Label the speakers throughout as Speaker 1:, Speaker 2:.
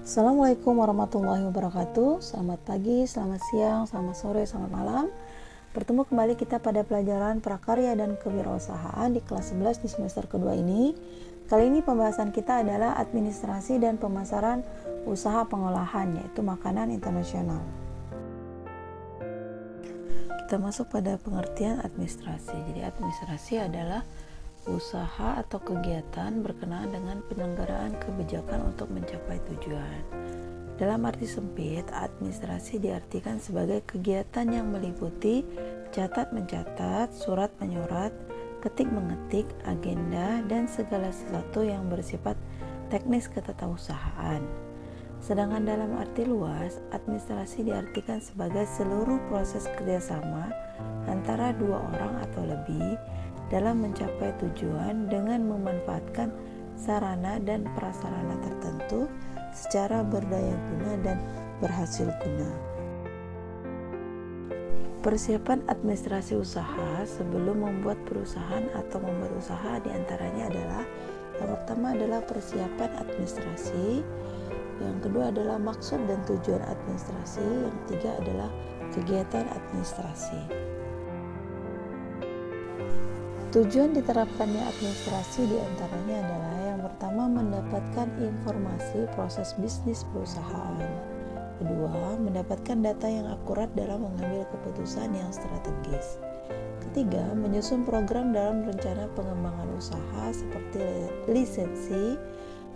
Speaker 1: Assalamualaikum warahmatullahi wabarakatuh. Selamat pagi, selamat siang, selamat sore, selamat malam. Bertemu kembali kita pada pelajaran prakarya dan kewirausahaan di kelas 11 di semester kedua ini. Kali ini pembahasan kita adalah administrasi dan pemasaran usaha pengolahan, yaitu makanan internasional. Kita masuk pada pengertian administrasi. Jadi administrasi adalah usaha atau kegiatan berkenaan dengan penyelenggaraan kebijakan untuk mencapai tujuan. Dalam arti sempit, administrasi diartikan sebagai kegiatan yang meliputi catat mencatat, surat menyurat, ketik mengetik, agenda, dan segala sesuatu yang bersifat teknis ketatausahaan. Sedangkan dalam arti luas, administrasi diartikan sebagai seluruh proses kerjasama antara dua orang atau lebih dalam mencapai tujuan dengan memanfaatkan sarana dan prasarana tertentu secara berdaya guna dan berhasil guna. Persiapan administrasi usaha sebelum membuat perusahaan atau membuat usaha diantaranya adalah: yang pertama adalah persiapan administrasi, yang kedua adalah maksud dan tujuan administrasi, yang ketiga adalah kegiatan administrasi. Tujuan diterapkannya administrasi diantaranya adalah: yang pertama, mendapatkan informasi proses bisnis perusahaan. Kedua, mendapatkan data yang akurat dalam mengambil keputusan yang strategis. Ketiga, menyusun program dalam rencana pengembangan usaha seperti lisensi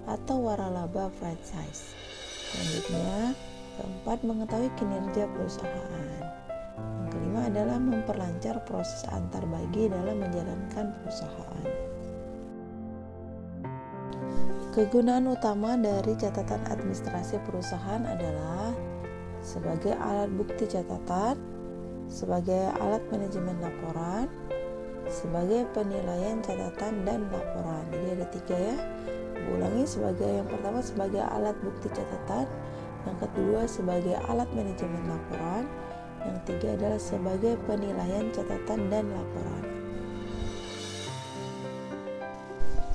Speaker 1: atau waralaba franchise. Selanjutnya, keempat, mengetahui kinerja perusahaan. Yang kelima adalah memperlancar proses antar bagi dalam menjalankan perusahaan. Kegunaan utama dari catatan administrasi perusahaan adalah sebagai alat bukti catatan, sebagai alat manajemen laporan, sebagai penilaian catatan dan laporan. Jadi ada tiga ya. Ulangi, yang pertama sebagai alat bukti catatan, yang kedua sebagai alat manajemen laporan, yang ketiga adalah sebagai penilaian catatan dan laporan.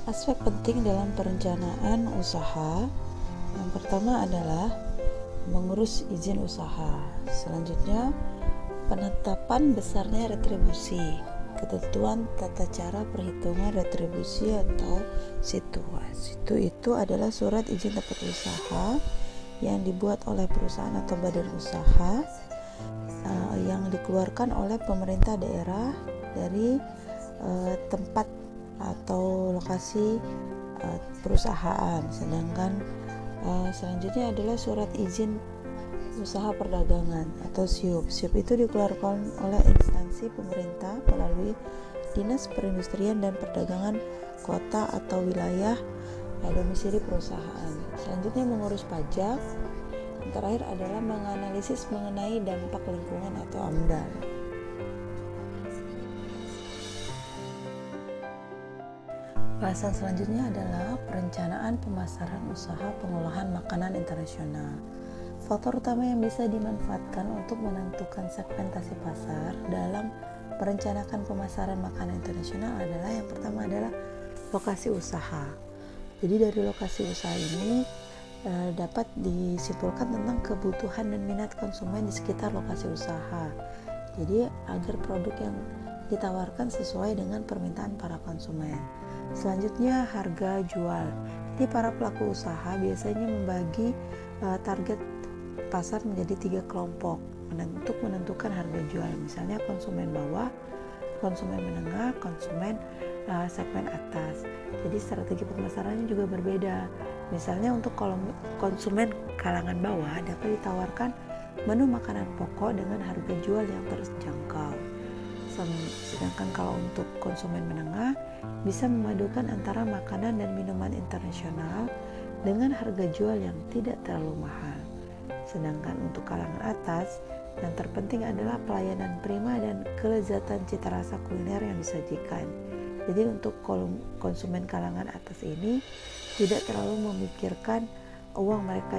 Speaker 1: Aspek penting dalam perencanaan usaha, yang pertama adalah mengurus izin usaha. Selanjutnya, penetapan besarnya retribusi, ketentuan tata cara perhitungan retribusi atau situ. Situ itu adalah surat izin tempat usaha yang dibuat oleh perusahaan atau badan usaha yang dikeluarkan oleh pemerintah daerah dari tempat atau lokasi perusahaan. Sedangkan selanjutnya adalah surat izin usaha perdagangan atau SIUP. SIUP itu dikeluarkan oleh instansi pemerintah melalui Dinas Perindustrian dan Perdagangan kota atau wilayah domisili perusahaan. Selanjutnya mengurus pajak. Yang terakhir adalah menganalisis mengenai dampak lingkungan atau AMDAL. Bahasan selanjutnya adalah perencanaan pemasaran usaha pengolahan makanan internasional. Faktor utama yang bisa dimanfaatkan untuk menentukan segmentasi pasar dalam merencanakan pemasaran makanan internasional adalah: yang pertama adalah lokasi usaha. Jadi dari lokasi usaha ini dapat disimpulkan tentang kebutuhan dan minat konsumen di sekitar lokasi usaha. Jadi agar produk yang ditawarkan sesuai dengan permintaan para konsumen. Selanjutnya, harga jual. Jadi para pelaku usaha biasanya membagi target pasar menjadi 3 kelompok untuk menentukan harga jual. Misalnya konsumen bawah, konsumen menengah, konsumen segmen atas. Jadi strategi pemasarannya juga berbeda. Misalnya untuk konsumen kalangan bawah dapat ditawarkan menu makanan pokok dengan harga jual yang terjangkau. Sedangkan kalau untuk konsumen menengah bisa memadukan antara makanan dan minuman internasional dengan harga jual yang tidak terlalu mahal. Sedangkan untuk kalangan atas, yang terpenting adalah pelayanan prima dan kelezatan cita rasa kuliner yang disajikan. Jadi untuk konsumen kalangan atas ini tidak terlalu memikirkan uang mereka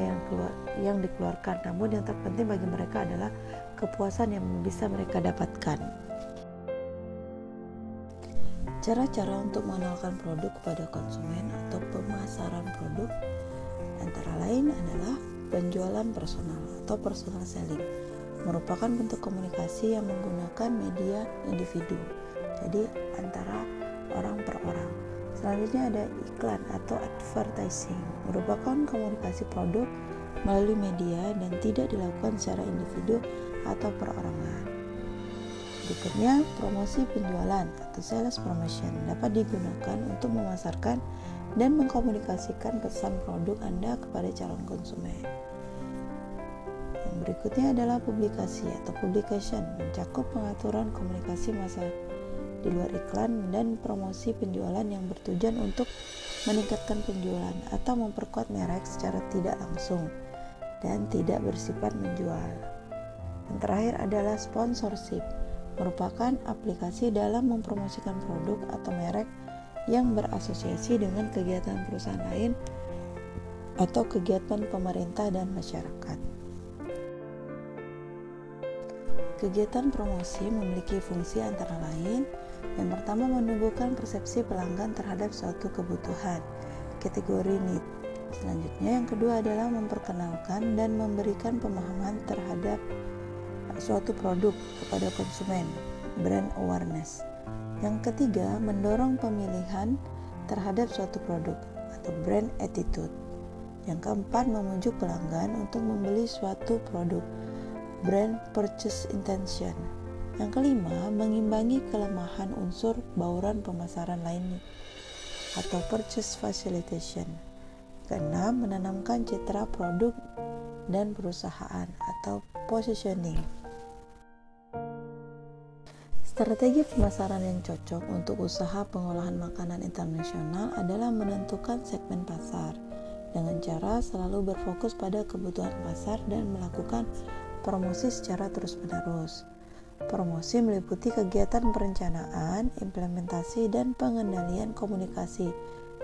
Speaker 1: yang dikeluarkan, namun yang terpenting bagi mereka adalah kepuasan yang bisa mereka dapatkan. Cara-cara untuk mengenalkan produk kepada konsumen atau pemasaran produk antara lain adalah penjualan personal atau personal selling, merupakan bentuk komunikasi yang menggunakan media individu, jadi antara orang per orang. Selanjutnya ada iklan atau advertising, merupakan komunikasi produk melalui media dan tidak dilakukan secara individu atau perorangan. Berikutnya, promosi penjualan atau sales promotion dapat digunakan untuk memasarkan dan mengkomunikasikan pesan produk Anda kepada calon konsumen. Yang berikutnya adalah publikasi atau publication, mencakup pengaturan komunikasi massa di luar iklan dan promosi penjualan yang bertujuan untuk meningkatkan penjualan atau memperkuat merek secara tidak langsung dan tidak bersifat menjual. Yang terakhir adalah sponsorship, merupakan aplikasi dalam mempromosikan produk atau merek yang berasosiasi dengan kegiatan perusahaan lain atau kegiatan pemerintah dan masyarakat. Kegiatan promosi memiliki fungsi antara lain: yang pertama, menumbuhkan persepsi pelanggan terhadap suatu kebutuhan, kategori need. Selanjutnya, yang kedua adalah memperkenalkan dan memberikan pemahaman terhadap suatu produk kepada konsumen, brand awareness. Yang ketiga, mendorong pemilihan terhadap suatu produk atau brand attitude. Yang keempat, memujuk pelanggan untuk membeli suatu produk, brand purchase intention. Yang kelima, mengimbangi kelemahan unsur bauran pemasaran lainnya atau purchase facilitation. Keenam, menanamkan citra produk dan perusahaan atau positioning. Strategi pemasaran yang cocok untuk usaha pengolahan makanan internasional adalah menentukan segmen pasar dengan cara selalu berfokus pada kebutuhan pasar dan melakukan promosi secara terus-menerus. Promosi meliputi kegiatan perencanaan, implementasi, dan pengendalian komunikasi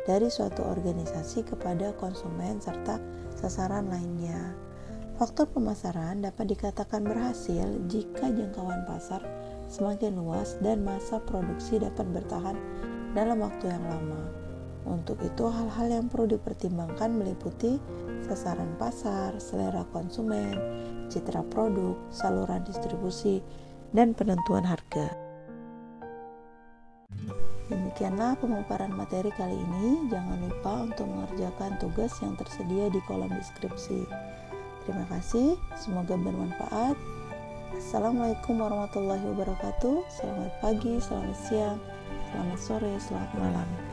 Speaker 1: dari suatu organisasi kepada konsumen serta sasaran lainnya. Faktor pemasaran dapat dikatakan berhasil jika jangkauan pasar semakin luas dan masa produksi dapat bertahan dalam waktu yang lama. Untuk itu, hal-hal yang perlu dipertimbangkan meliputi sasaran pasar, selera konsumen, citra produk, saluran distribusi, dan penentuan harga. Demikianlah pemaparan materi kali ini. Jangan lupa untuk mengerjakan tugas yang tersedia di kolom deskripsi. Terima kasih, semoga bermanfaat. Assalamualaikum warahmatullahi wabarakatuh. Selamat pagi, selamat siang, selamat sore, selamat malam.